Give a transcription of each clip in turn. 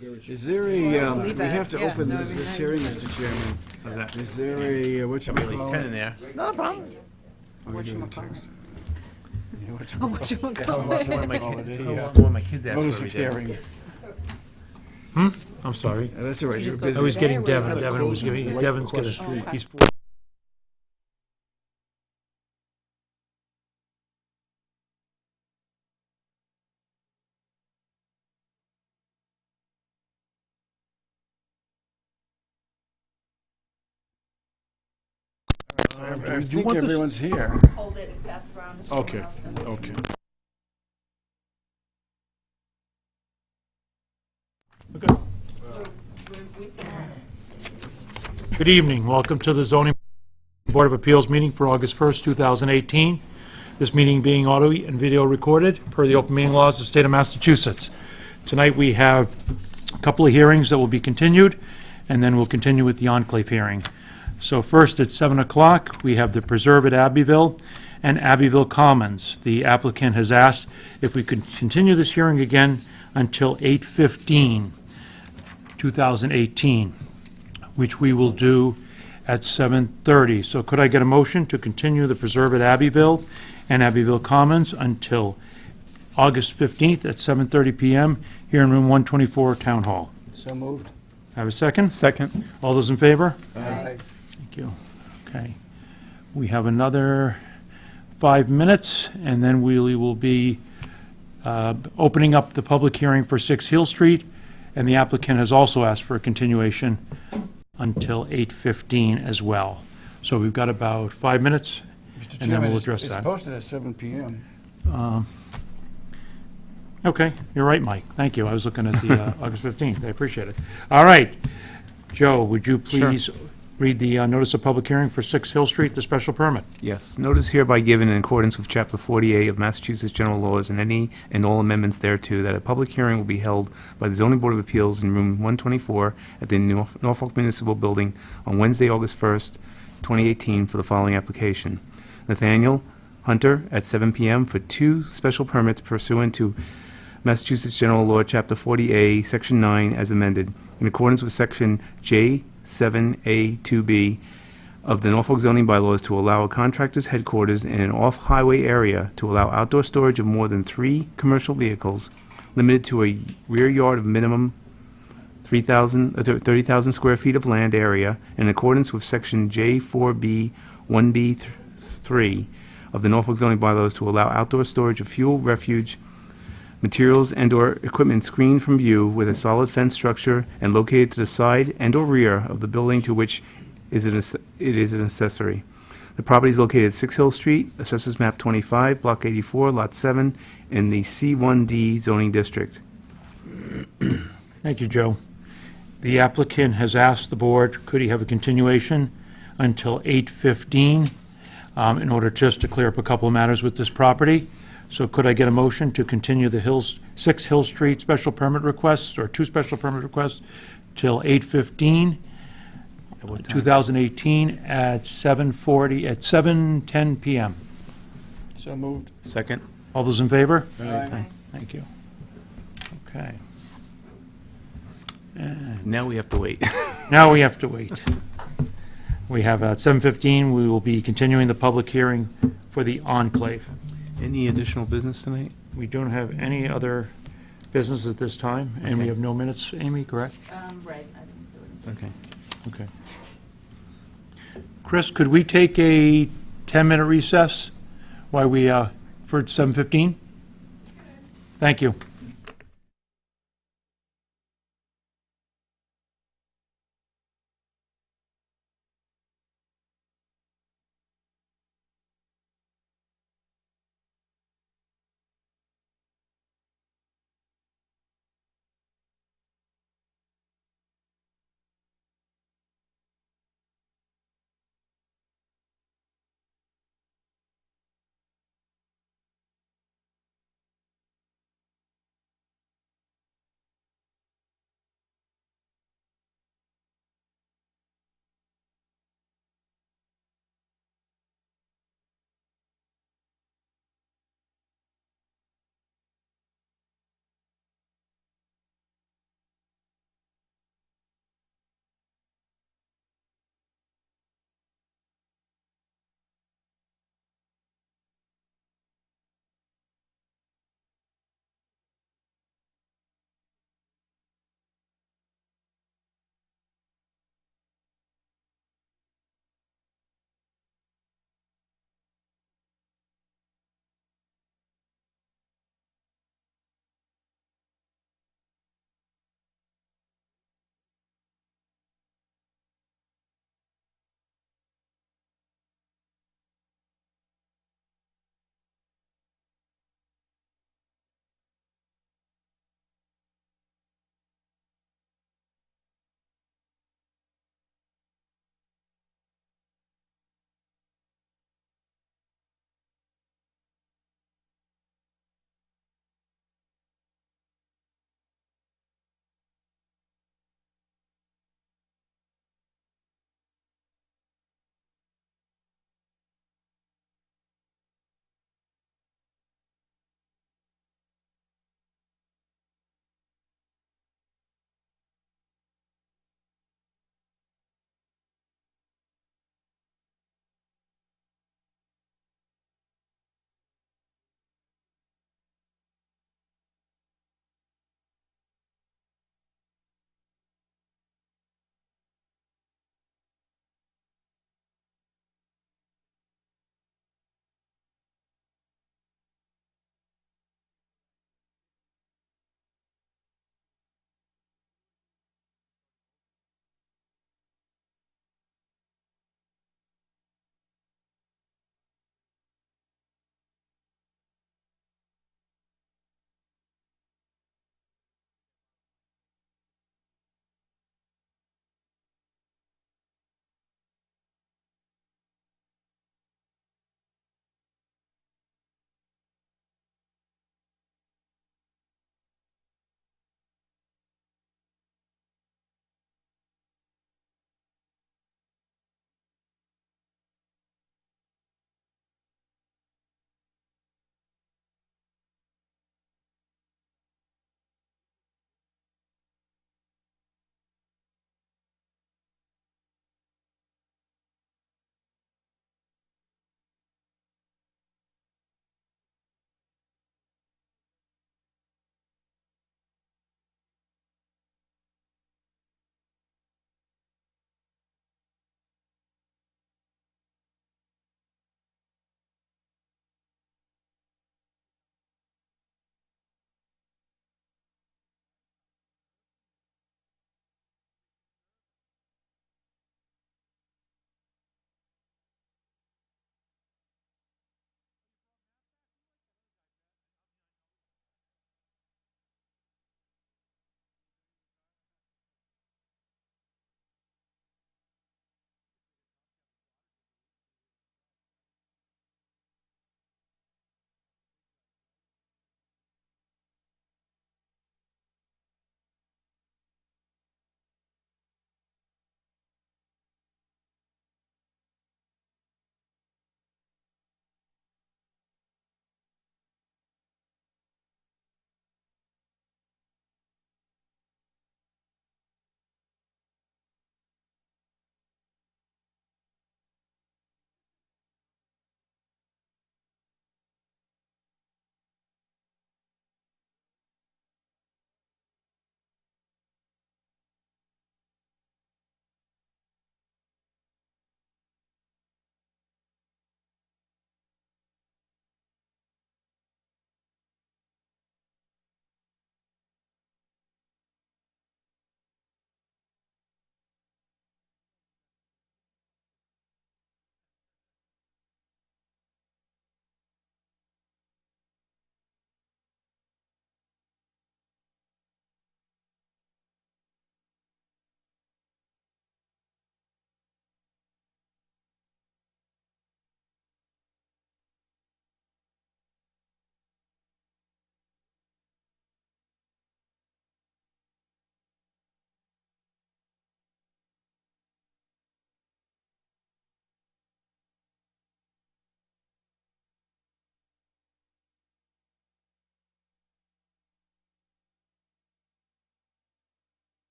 Is there a, we have to open this hearing, Mr. Chairman. How's that? Is there a, At least 10 in there. No problem. whatchamacallit? One of my kids ask Notice for of every day. hearing. I'm sorry. That's all right, you're busy. I was getting Devin. Had a Devin was closing giving, right Devin's across gonna, the street. he's 4. I think everyone's here. Hold it and pass around. Okay, okay. Good evening. Welcome to the Zoning Board of Appeals meeting for August 1st, 2018. This meeting being audio and video recorded per the open meeting laws of the state of Massachusetts. Tonight we have a couple of hearings that will be continued, and then we'll continue with the enclave hearing. So first at 7 o'clock, we have the Preserve at Abbeville and Abbeville Commons. The applicant has asked if we could continue this hearing again until 8:15, 2018, which we will do at 7:30. So could I get a motion to continue the Preserve at Abbeville and Abbeville Commons until August 15th at 7:30 PM here in room 124, Town Hall? So moved. Have a second? Second. All those in favor? Aye. Thank you. Okay. We have another 5 minutes, and then we will be opening up the public hearing for 6 Hill Street, and the applicant has also asked for a continuation until 8:15 as well. So we've got about 5 minutes, Mr. and then Chairman, we'll it's address that. posted at 7 PM. Okay, you're right, Mike. Thank you. I was looking at the August 15th. I appreciate it. All right. Joe, would you please read the notice of public hearing for 6 Hill Street, the special permit? Yes. Notice hereby given in accordance with Chapter 48 of Massachusetts General Laws and any and all amendments thereto, that a public hearing will be held by the Zoning Board of Appeals in Room 124 at the Norfolk Municipal Building on Wednesday, August 1st, 2018, for the following application. Nathaniel Hunter at 7 p.m. for 2 special permits pursuant to Massachusetts General Law, Chapter 40A, Section 9, as amended, in accordance with Section J7A2B of the Norfolk zoning bylaws, to allow a contractor's headquarters in an off-highway area to allow outdoor storage of more than 3 commercial vehicles, limited to a rear yard of minimum 30,000 square feet of land area, in accordance with Section J4B 1B3 of the Norfolk zoning bylaws, to allow outdoor storage of fuel, refuge, materials and/or equipment screened from view with a solid fence structure and located to the side and/or rear of the building to which it is an accessory. The property is located at 6 Hill Street, Assessors Map 25, Block 84, Lot 7, in the C1D zoning district. Thank you, Joe. The applicant has asked the board, could he have a continuation until 8:15 in order just to clear up a couple of matters with this property? So could I get a motion to continue the 6 Hill Street special permit requests, or 2 special permit requests, till 8:15, 2018, at 7:10 PM? So moved. Second. All those in favor? Aye. Thank you. Okay. Now we have to wait. Now we have to wait. We have at 7:15, we will be continuing the public hearing for the enclave. Any additional business tonight? We don't have any other business at this time, and we Okay. have no minutes, Amy, correct? Right, I didn't do anything. Okay. Okay. Chris, could we take a 10-minute recess while we, for 7:15? Thank you.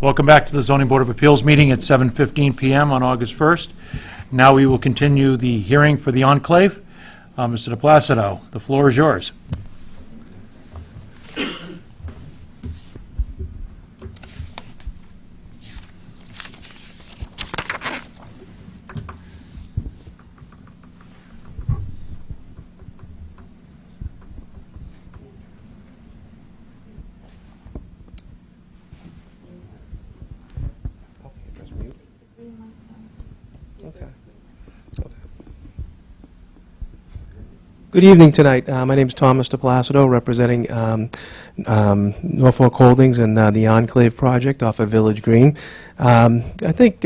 Welcome back to the Zoning Board of Appeals meeting at 7:15 PM on August 1st. Now we will continue the hearing for the enclave. Mr. De Placido, the floor is yours. Good evening tonight. My name is Thomas De Placido, representing Norfolk Holdings and the Enclave project off of Village Green. I think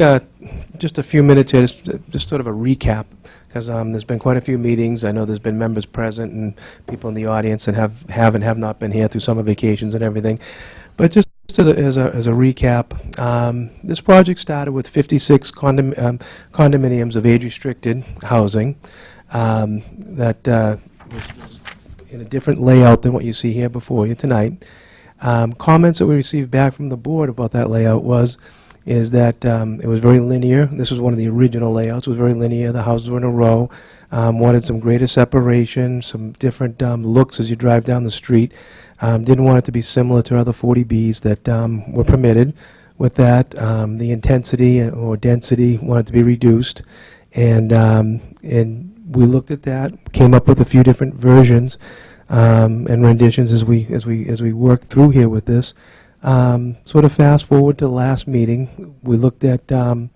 just a few minutes here, just sort of a recap, because there's been quite a few meetings. I know there's been members present and people in the audience that have and have not been here through summer vacations and everything. But just as a recap, this project started with 56 condominiums of age-restricted housing. That was in a different layout than what you see here before you tonight. Comments that we received back from the board about that layout is that it was very linear. This was one of the original layouts. It was very linear. The houses were in a row. Wanted some greater separation, some different looks as you drive down the street. Didn't want it to be similar to other 40Bs that were permitted. With that, the intensity or density wanted to be reduced, and we looked at that, came up with a few different versions and renditions as we worked through here with this. Sort of fast forward to the last meeting, we looked at a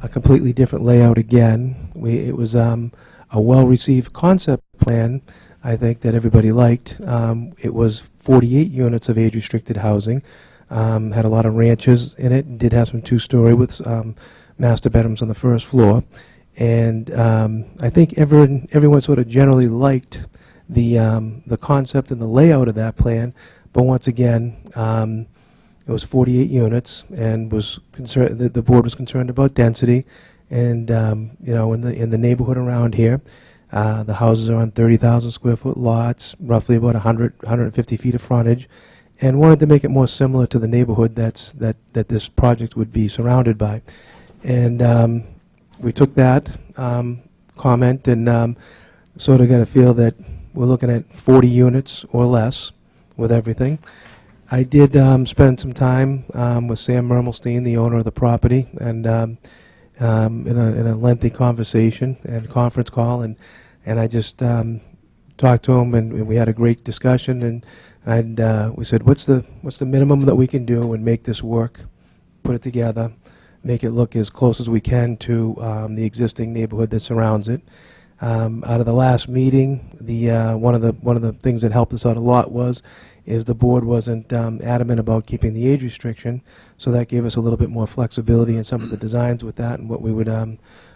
completely different layout again. It was a well-received concept plan, I think, that everybody liked. It was 48 units of age-restricted housing, had a lot of ranches in it, and did have some two-story with master bedrooms on the first floor. And I think everyone sort of generally liked the concept and the layout of that plan, but once again, it was 48 units, and was concerned. The board was concerned about density, and you know, in the neighborhood around here, the houses are on 30,000 square foot lots, roughly about 150 feet of frontage, and wanted to make it more similar to the neighborhood that this project would be surrounded by, and we took that comment and sort of got a feel that we're looking at 40 units or less with everything. I did spend some time with Sam Mermelstein, the owner of the property, and in a lengthy conversation and conference call, and I just talked to him, and we had a great discussion, and we said, what's the minimum that we can do and make this work, put it together, make it look as close as we can to the existing neighborhood that surrounds it. Out of the last meeting, one of the things that helped us out a lot is the board wasn't adamant about keeping the age restriction, so that gave us a little bit more flexibility in some of the designs with that and what we would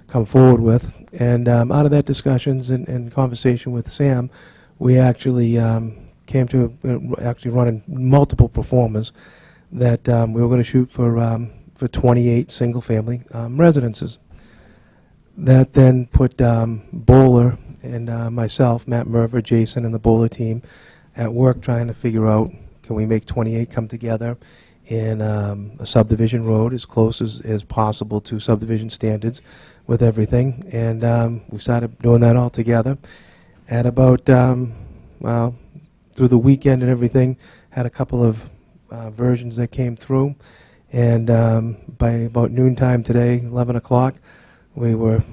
come forward with. And out of that discussions and conversation with Sam, we actually came to actually running multiple performers that we were going to shoot for 28 single-family residences. That then put Bowler and myself, Matt Merver, Jason, and the Bowler team at work trying to figure out, can we make 28 come together in a subdivision road as close as possible to subdivision standards with everything. And we started doing that all together. At about, well, through the weekend and everything, had a couple of versions that came through. And by about noontime today, 11 o'clock, we were,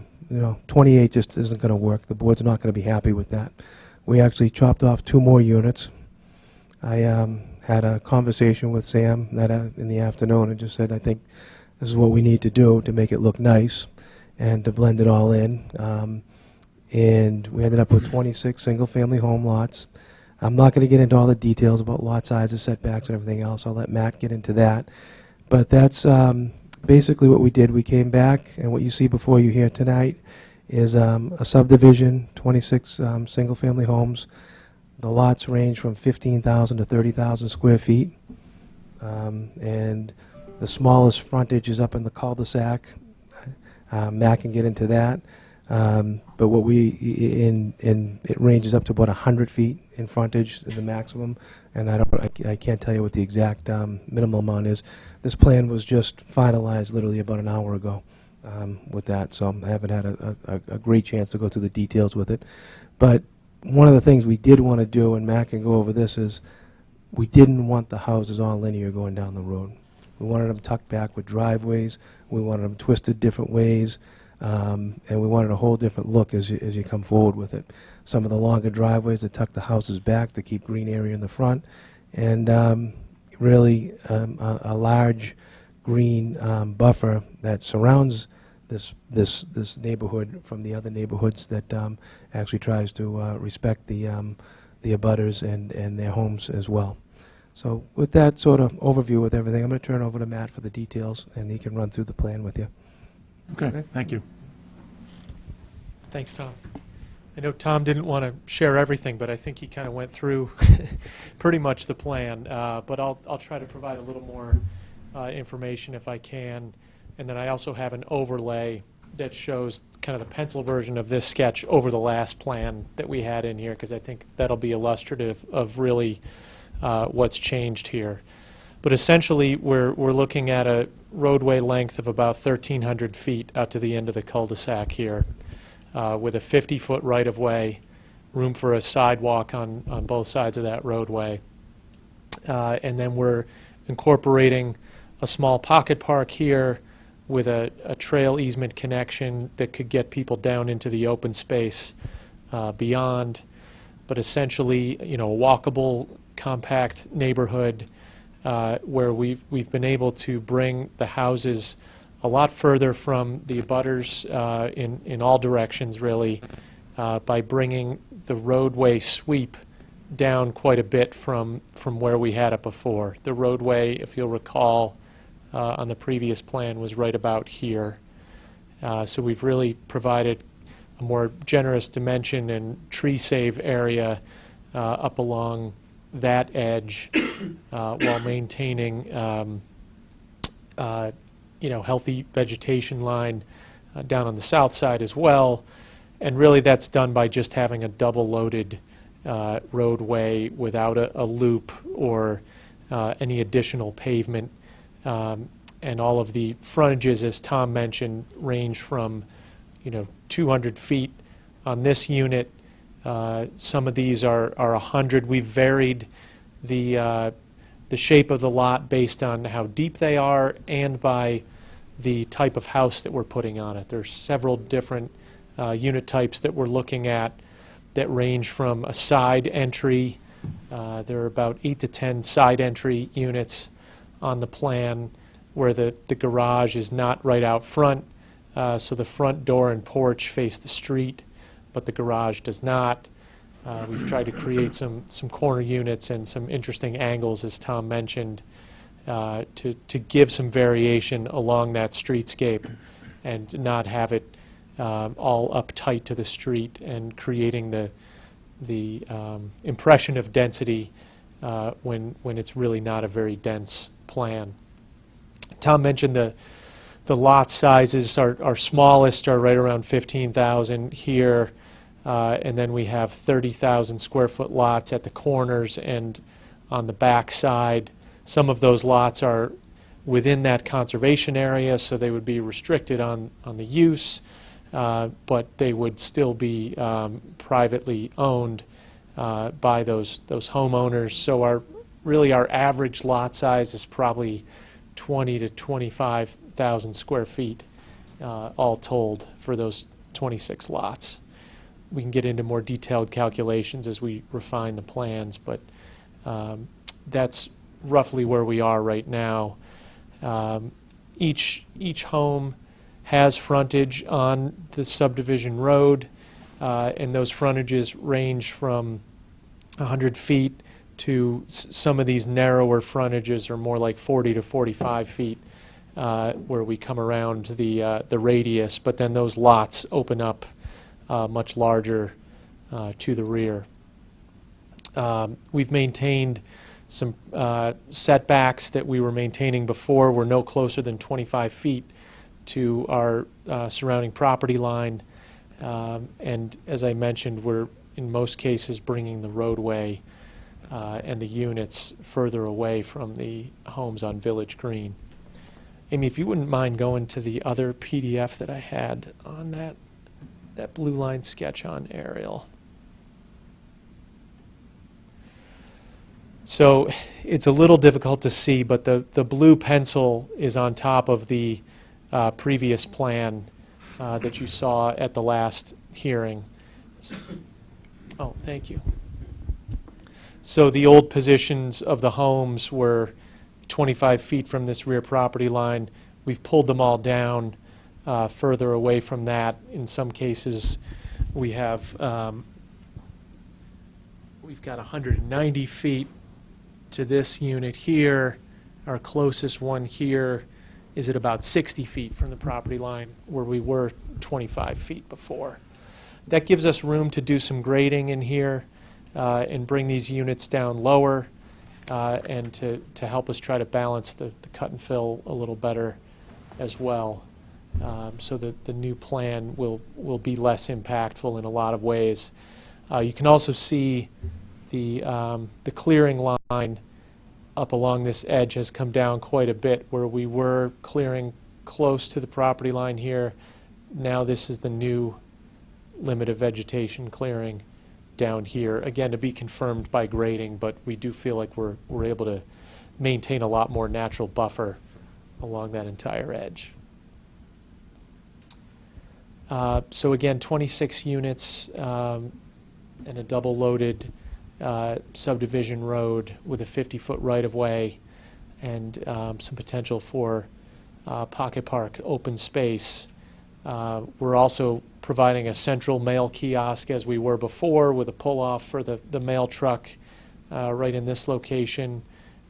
28 just isn't going to work. The board's not going to be happy with that. We actually chopped off 2 more units. I had a conversation with Sam that in the afternoon and just said, I think this is what we need to do to make it look nice and to blend it all in. And we ended up with 26 single-family home lots. I'm not going to get into all the details about lot sizes, setbacks, and everything else. I'll let Matt get into that. But that's basically what we did. We came back, and what you see before you here tonight is a subdivision, 26 single-family homes. The lots range from 15,000 to 30,000 square feet. And the smallest frontage is up in the cul-de-sac. Matt can get into that. But what it ranges up to about 100 feet in frontage is the maximum, and I can't tell you what the exact minimum amount is. This plan was just finalized literally about an hour ago with that, so I haven't had a great chance to go through the details with it. But one of the things we did want to do, and Matt can go over this, is we didn't want the houses all linear going down the road. We wanted them tucked back with driveways. We wanted them twisted different ways. And we wanted a whole different look as you come forward with it. Some of the longer driveways that tuck the houses back to keep green area in the front, and really a large green buffer that surrounds this neighborhood from the other neighborhoods that actually tries to respect the abutters and their homes as well. So with that sort of overview with everything, I'm going to turn it over to Matt for the details, and he can run through the plan with you. Okay, thank you. Thanks, Tom. I know Tom didn't want to share everything, but I think he kind of went through pretty much the plan. But I'll try to provide a little more information if I can. And then I also have an overlay that shows kind of the pencil version of this sketch over the last plan that we had in here, because I think that'll be illustrative of really what's changed here. But essentially, we're looking at a roadway length of about 1,300 feet out to the end of the cul-de-sac here, with a 50-foot right-of-way, room for a sidewalk on both sides of that roadway. And then we're incorporating a small pocket park here with a trail easement connection that could get people down into the open space beyond. But essentially, a walkable, compact neighborhood where we've been able to bring the houses a lot further from the abutters in all directions, really, by bringing the roadway sweep down quite a bit from where we had it before. The roadway, if you'll recall, on the previous plan was right about here. So we've really provided a more generous dimension and tree save area up along that edge while maintaining healthy vegetation line down on the south side as well. And really that's done by just having a double loaded roadway without a loop or any additional pavement. And all of the frontages, as Tom mentioned, range from 200 feet on this unit. Some of these are 100. We've varied the shape of the lot based on how deep they are and by the type of house that we're putting on it. There's several different unit types that we're looking at that range from a side entry. There are about 8 to 10 side entry units on the plan where the garage is not right out front, so the front door and porch face the street, but the garage does not. We've tried to create some corner units and some interesting angles, as Tom mentioned, to give some variation along that streetscape and not have it all uptight to the street and creating the impression of density when it's really not a very dense plan. Tom mentioned the lot sizes. Our smallest are right around 15,000 here. And then we have 30,000 square foot lots at the corners and on the back side. Some of those lots are within that conservation area, so they would be restricted on the use, but they would still be privately owned by those homeowners. So our average lot size is probably 20 to 25,000 square feet, all told, for those 26 lots. We can get into more detailed calculations as we refine the plans, but that's roughly where we are right now. Each home has frontage on the subdivision road, and those frontages range from 100 feet to some of these narrower frontages are more like 40 to 45 feet, where we come around the radius, but then those lots open up much larger to the rear. We've maintained some setbacks that we were maintaining before. We're no closer than 25 feet to our surrounding property line. And as I mentioned, we're in most cases bringing the roadway and the units further away from the homes on Village Green. Amy, if you wouldn't mind going to the other PDF that I had on that blue line sketch on aerial. So it's a little difficult to see, but the blue pencil is on top of the previous plan that you saw at the last hearing. Oh, thank you. So the old positions of the homes were 25 feet from this rear property line. We've pulled them all down further away from that. In some cases, we have we've got 190 feet to this unit here. Our closest one here is at about 60 feet from the property line, where we were 25 feet before. That gives us room to do some grading in here and bring these units down lower and to help us try to balance the cut and fill a little better as well, so that the new plan will be less impactful in a lot of ways. You can also see the clearing line up along this edge has come down quite a bit. Where we were clearing close to the property line here, now this is the new limit of vegetation clearing down here. Again, to be confirmed by grading, but we do feel like we're able to maintain a lot more natural buffer along that entire edge. So again, 26 units and a double loaded subdivision road with a 50-foot right-of-way and some potential for pocket park open space. We're also providing a central mail kiosk as we were before, with a pull-off for the mail truck right in this location,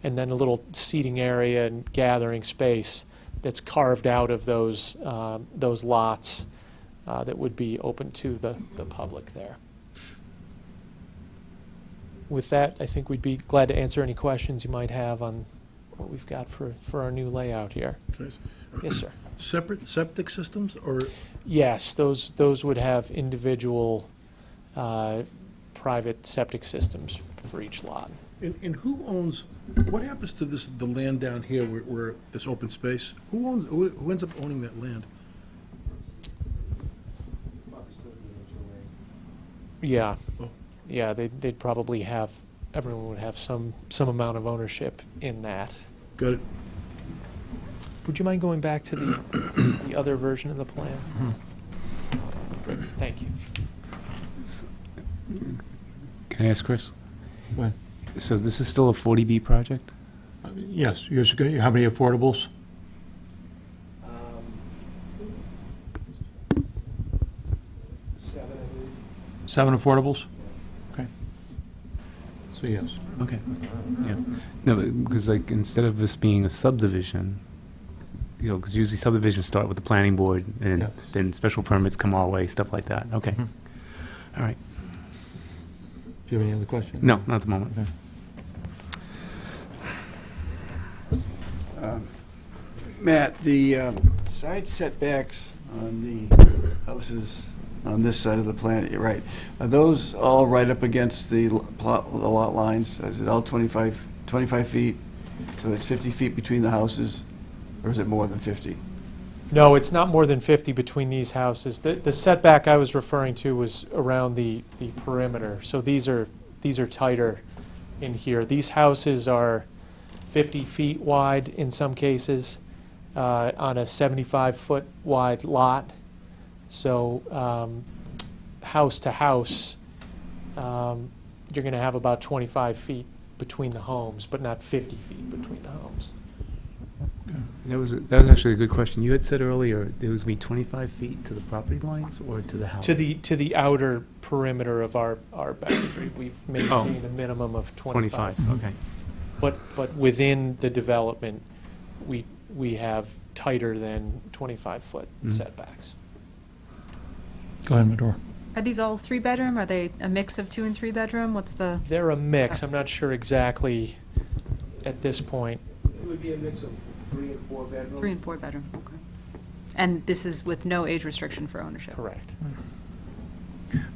and then a little seating area and gathering space that's carved out of those lots that would be open to the public there. With that, I think we'd be glad to answer any questions you might have on what we've got for our new layout here. Nice. Yes, sir. Separate septic systems, or? Yes, those would have individual private septic systems for each lot. And who owns, what happens to the land down here where this open space? Who ends up owning that land? Yeah. Oh. Yeah, they'd probably have, everyone would have some amount of ownership in that. Got it. Would you mind going back to the other version of the plan? Thank you. Can I ask Chris? Go ahead. So this is still a 40B project? Yes, how many affordables? 7 affordables? Okay. So yes. Okay. Yeah. No, because like instead of this being a subdivision, you know, because usually subdivisions start with the planning board and Yeah. then special permits come our way, stuff like that. Okay. Mhm. All right. Do you have any other questions? No, not at the moment. Okay. Matt, the side setbacks on the houses on this side of the planet, you're right, are those all right up against the lot lines? Is it all 25 feet? So it's 50 feet between the houses, or is it more than 50? No, it's not more than 50 between these houses. The setback I was referring to was around the perimeter. So these are tighter in here. These houses are 50 feet wide in some cases on a 75-foot wide lot. So house to house, you're going to have about 25 feet between the homes, but not 50 feet between the homes. That was actually a good question. You had said earlier there was going to be 25 feet to the property lines or to the house? To the outer perimeter of our boundary, we've maintained a minimum of 25. 25, okay. But within the development, we have tighter than 25-foot setbacks. Go ahead, Medora. Are these all 3-bedroom? Are they a mix of 2 and 3-bedroom? What's the? They're a mix. I'm not sure exactly at this point. It would be a mix of 3 and 4 bedrooms. 3 and 4-bedroom, okay. And this is with no age restriction for ownership? Correct.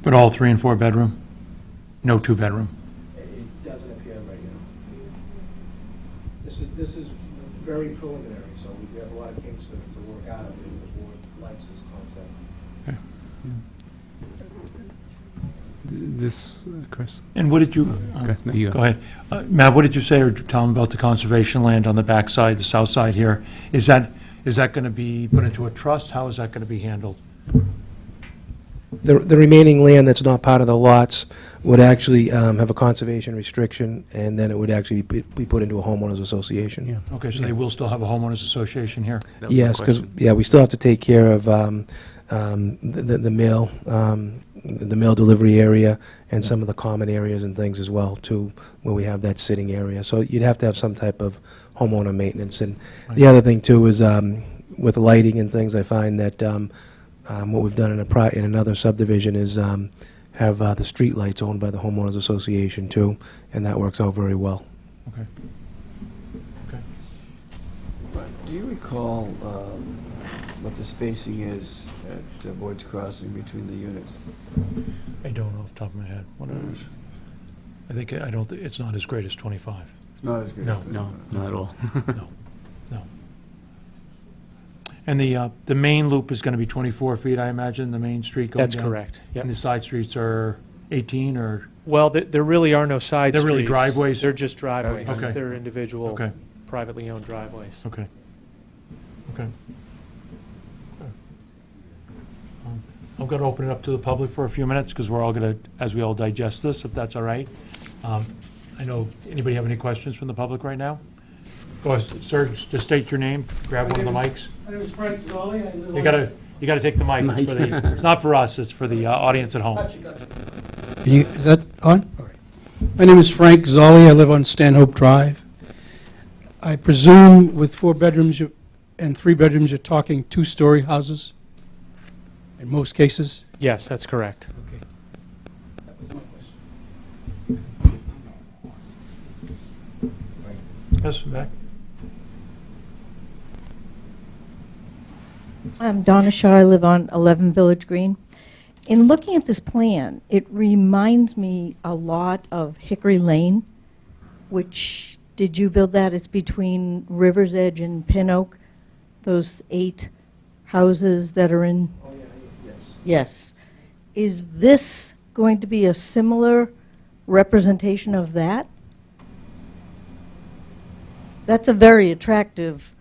But all 3 and 4 bedroom? No 2 bedroom? It doesn't appear right now. This is very preliminary, so we have a lot of kinks to work out of it, and the board likes this concept. This, Chris? And what did you, Okay, no, you go ahead. Matt, what did you say or tell them about the conservation land on the back side, the south side here? Is that going to be put into a trust? How is that going to be handled? The remaining land that's not part of the lots would actually have a conservation restriction, and then it would actually be put into a homeowners association. Yeah. Okay, so they will still have a homeowners association here? That was my Yes, because, question. we still have to take care of the mail delivery area and some of the common areas and things as well, too, where we have that sitting area. So you'd have to have some type of homeowner maintenance. And the other thing, too, is with lighting and things, I find that what we've done in another subdivision is have the street lights owned by the homeowners association, too, and that works out very well. Okay. Okay. Do you recall what the spacing is at Boyd's Crossing between the units? I don't know off the top of my head what it is. I don't think, it's not as great as 25. It's not as good. No. as the- No, not at all. No. And the main loop is going to be 24 feet, I imagine, the main street going down? That's correct, yep. And the side streets are 18 or? Well, there really are no side They're streets. really driveways? They're just driveways. Okay. They're individual, Okay. privately owned driveways. Okay. Okay. I'm going to open it up to the public for a few minutes, because we're all going to, as we all digest this, if that's all right. I know, anybody have any questions from the public right now? Go ahead, sir, just state your name, grab one of the mics. My name is Frank Zolli. I live You gotta take the mic. It's for the, it's not for us, it's for the audience at home. Is that on? All right. My name is Frank Zolli. I live on Stanhope Drive. I presume with 4 bedrooms and 3 bedrooms, you're talking 2-story houses in most cases? Yes, that's correct. Okay. That was my question. Yes, back. I'm Donna Shaw. I live on 11 Village Green. In looking at this plan, it reminds me a lot of Hickory Lane, which, did you build that? It's between River's Edge and Pin Oak, those 8 houses that are in? Oh, yeah, yes. Yes. Is this going to be a similar representation of that? That's a very attractive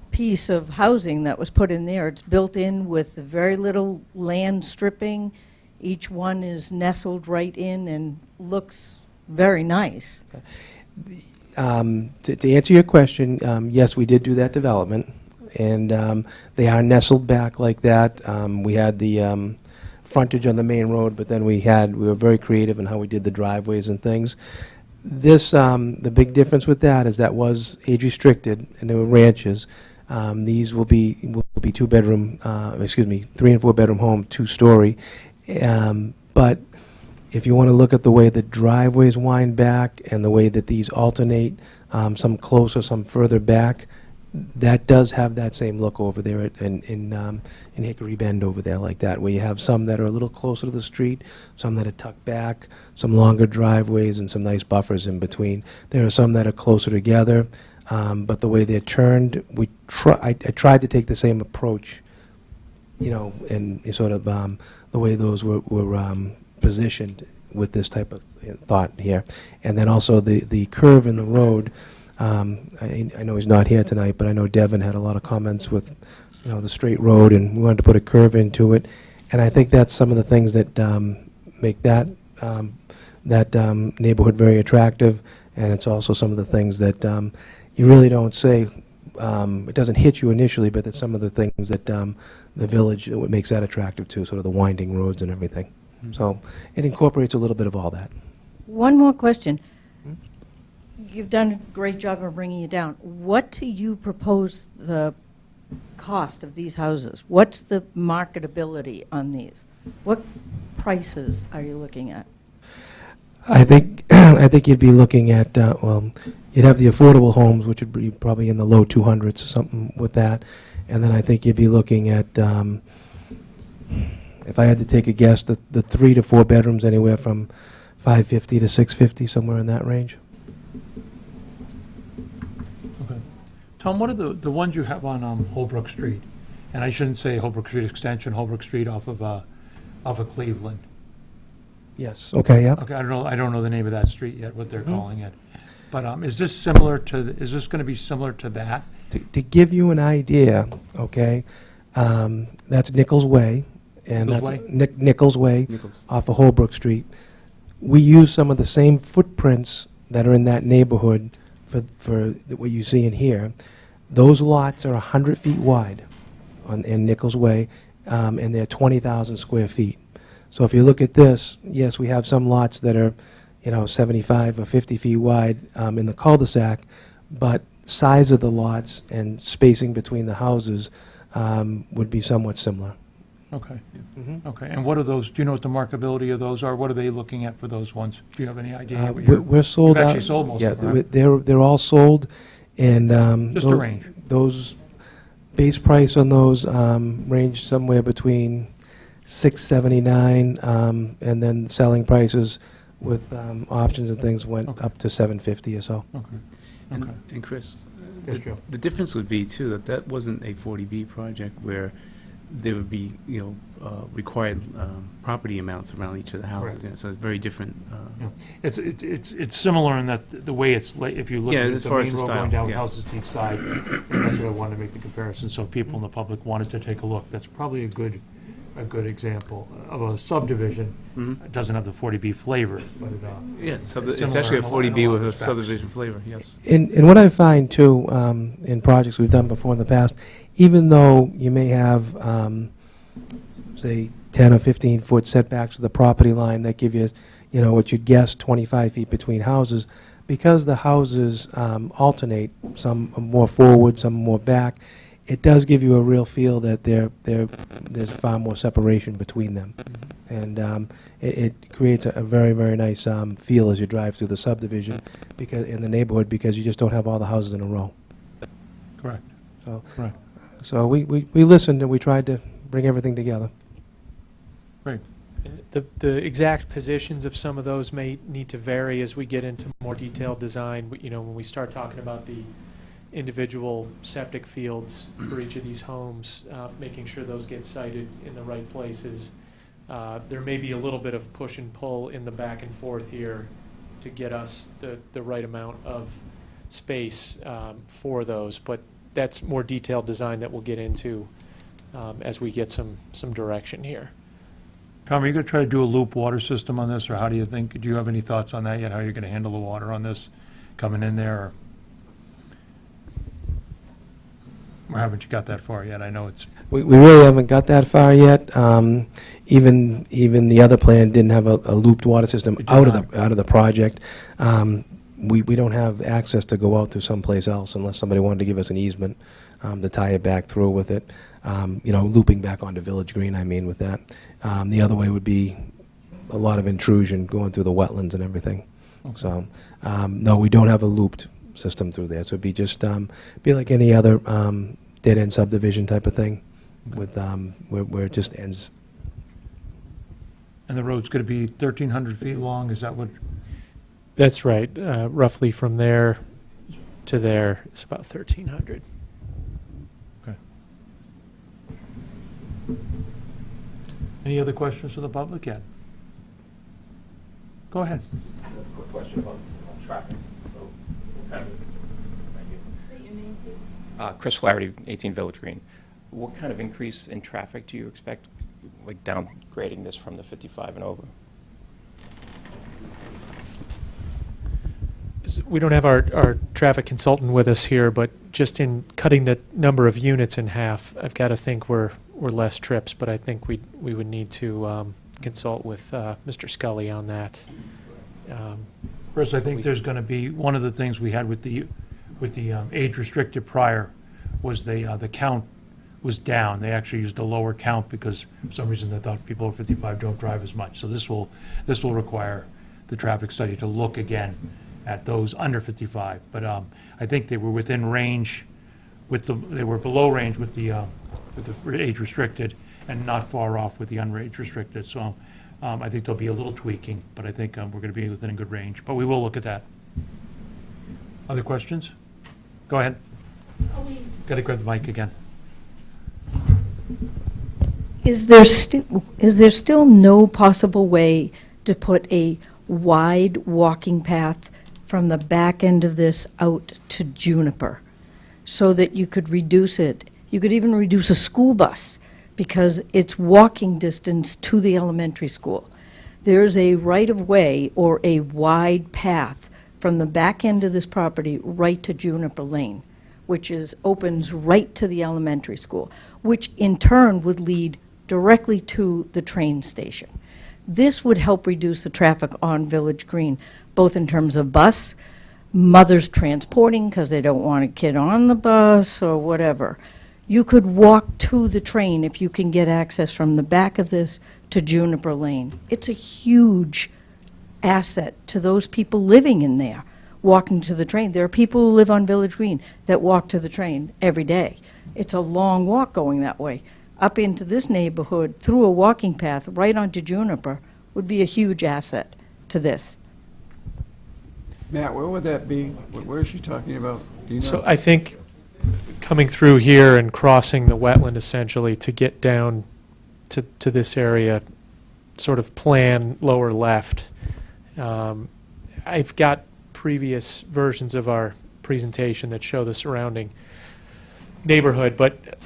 piece of housing that was put in there. It's built in with very little land stripping. Each one is nestled right in and looks very nice. To answer your question, yes, we did do that development, and they are nestled back like that. We had the frontage on the main road, but then we were very creative in how we did the driveways and things. This, the big difference with that is that was age restricted, and there were ranches. These will be 2-bedroom, 3 and 4 bedroom home, 2-story. But if you want to look at the way the driveways wind back and the way that these alternate, some closer, some further back, that does have that same look over there in Hickory Bend over there like that, where you have some that are a little closer to the street, some that are tucked back, some longer driveways, and some nice buffers in between. There are some that are closer together, but the way they're turned, I tried to take the same approach, and sort of the way those were positioned with this type of thought here. And then also the curve in the road, I know he's not here tonight, but I know Devin had a lot of comments with, the straight road, and we wanted to put a curve into it. And I think that's some of the things that make that neighborhood very attractive, and it's also some of the things that you really don't say, it doesn't hit you initially, but that's some of the things that the village, what makes that attractive too, sort of the winding roads and everything. So it incorporates a little bit of all that. One more question. You've done a great job of bringing it down. What do you propose the cost of these houses? What's the marketability on these? What prices are you looking at? I think you'd be looking at, you'd have the affordable homes, which would be probably in the low 200s or something with that. And then I think you'd be looking at, if I had to take a guess, the 3 to 4 bedrooms anywhere from 550 to 650, somewhere in that range. Okay. Tom, what are the ones you have on Holbrook Street? And I shouldn't say Holbrook Street Extension, Holbrook Street off of Cleveland. Yes. Okay, yeah. Okay, I don't know the name of that street yet, what they're calling it. But is this similar to, is this going to be similar to that? To give you an idea, okay, that's Nichols Way, and Nichols that's Way? Nichols Way Nichols. off of Holbrook Street. We use some of the same footprints that are in that neighborhood for what you see in here. Those lots are 100 feet wide in Nichols Way, and they're 20,000 square feet. So if you look at this, yes, we have some lots that are, 75 or 50 feet wide in the cul-de-sac, but size of the lots and spacing between the houses would be somewhat similar. Okay. Okay, and what are those, do you know what the marketability of those are? What are they looking at for those ones? Do you have any idea? what you're- We're sold You've out. actually sold most Yeah, of them, right? they're all sold, and Just a range. Those base price on those range somewhere between $679, and then selling prices with options and things went Okay. up to $750 or so. Okay. Okay. And Chris, Yes, Joe. the difference would be too, that wasn't a 40B project where there would be, required property amounts around each of the houses, Correct. so it's very different. Yeah. It's similar in that the way it's, if you look Yeah, at as the far main as the road style, going down yeah. houses to each side, and that's what I wanted to make the comparison, so people in the public wanted to take a look. That's probably a good example of a subdivision. It doesn't have the 40B flavor, but it, Yes, It's it's actually a similar in a 40B lot with of a respects. subdivision flavor, yes. And what I find too, in projects we've done before in the past, even though you may have, say, 10 or 15-foot setbacks to the property line that give you, what you'd guess 25 feet between houses, because the houses alternate, some are more forward, some more back, it does give you a real feel that there's far more separation between them. And it creates a very, very nice feel as you drive through the subdivision in the neighborhood, because you just don't have all the houses in a row. correct, So, right. so we listened and we tried to bring everything together. Great. The exact positions of some of those may need to vary as we get into more detailed design. When we start talking about the individual septic fields for each of these homes, making sure those get sited in the right places. There may be a little bit of push and pull in the back and forth here to get us the right amount of space for those, but that's more detailed design that we'll get into as we get some direction here. Tom, are you going to try to do a loop water system on this, or how do you think, do you have any thoughts on that yet, how you're going to handle the water on this coming in there, or haven't you got that far yet? I know it's, We really haven't got that far yet. Even the other plan didn't have a looped water system It did out not. of the project. We don't have access to go out to someplace else unless somebody wanted to give us an easement to tie it back through with it. Looping back onto Village Green, I mean, with that. The other way would be a lot of intrusion going through the wetlands and everything. Okay. So, no, we don't have a looped system through there. So it'd be just, be like any other dead-end subdivision type of thing with, where it just ends. and the road's going to be 1,300 feet long, is that what? That's right. Roughly from there to there is about 1,300. Any other questions from the public yet? Go ahead. Quick question about traffic. So, kind of, thank you. State your name, please. Chris Flaherty, 18 Village Green. What kind of increase in traffic do you expect, like downgrading this from the 55 and over? We don't have our traffic consultant with us here, but just in cutting the number of units in half, I've got to think we're less trips, but I think we would need to consult with Mr. Scully on that. Chris, I think there's going to be, one of the things we had with the age restricted prior was the count was down. They actually used a lower count because for some reason they thought people over 55 don't drive as much. So this will require the traffic study to look again at those under 55. But I think they were within range they were below range with the age restricted, and not far off with the unrange restricted. So I think there'll be a little tweaking, but I think we're going to be within a good range. But we will look at that. Other questions? Go ahead. Got to grab the mic again. Is there still no possible way to put a wide walking path from the back end of this out to Juniper so that you could reduce it? You could even reduce a school bus because it's walking distance to the elementary school. There's a right-of-way or a wide path from the back end of this property right to Juniper Lane, which opens right to the elementary school, which in turn would lead directly to the train station. This would help reduce the traffic on Village Green, both in terms of bus, mothers transporting because they don't want a kid on the bus or whatever. You could walk to the train if you can get access from the back of this to Juniper Lane. It's a huge asset to those people living in there, walking to the train. There are people who live on Village Green that walk to the train every day. It's a long walk going that way. Up into this neighborhood, through a walking path, right onto Juniper, would be a huge asset to this. Matt, where would that be? Where is she talking about? Do you know? So I think coming through here and crossing the wetland essentially to get down to this area, sort of plan lower left. I've got previous versions of our presentation that show the surrounding neighborhood, but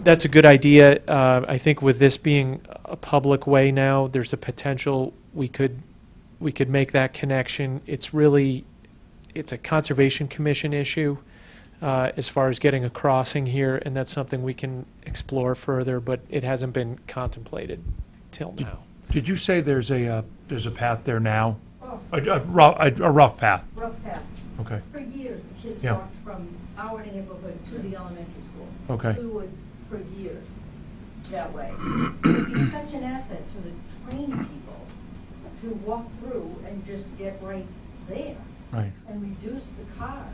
that's a good idea. I think with this being a public way now, there's a potential we could make that connection. It's a Conservation Commission issue as far as getting a crossing here, and that's something we can explore further, but it hasn't been contemplated till now. Did you say there's a path there now? A rough path? Rough path. Okay. For years, the kids Yeah. walked from our neighborhood to the elementary school. Okay. To the woods for years that way. It'd be such an asset to the train people to walk through and just get right there Right. and reduce the cars.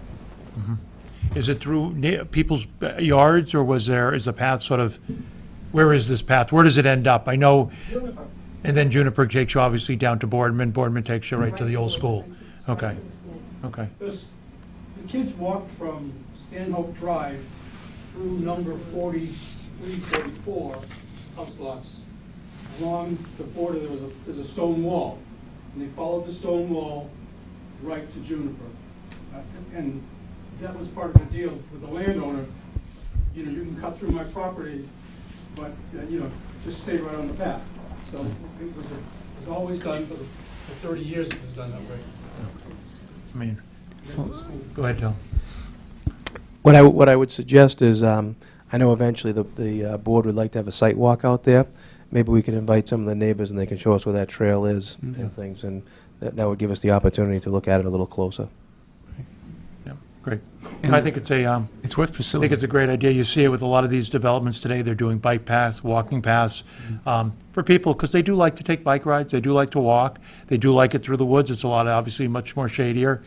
Is it through people's yards, or is the path sort of, where is this path? Where does it end up? I know, Juniper. and then Juniper takes you obviously down to Boardman. Boardman takes you right to the old school. Okay. Right to the school. Okay. Because the kids walked from Stanhope Drive through number 43, 44 house lots. Along the border, there's a stone wall, and they followed the stone wall right to Juniper. And that was part of the deal with the landowner. You know, you can cut through my property, but, just stay right on the path. So it was always done for 30 years, it was done that way. I mean, go ahead, Tom. What I would suggest is, I know eventually the board would like to have a site walk out there. Maybe we could invite some of the neighbors and they can show us where that trail is and things, and that would give us the opportunity to look at it a little closer. Yeah, great. And I think it's It's worth I pursuing. think it's a great idea. You see it with a lot of these developments today. They're doing bike paths, walking paths for people, because they do like to take bike rides. They do like to walk. They do like it through the woods. It's obviously much more shadier.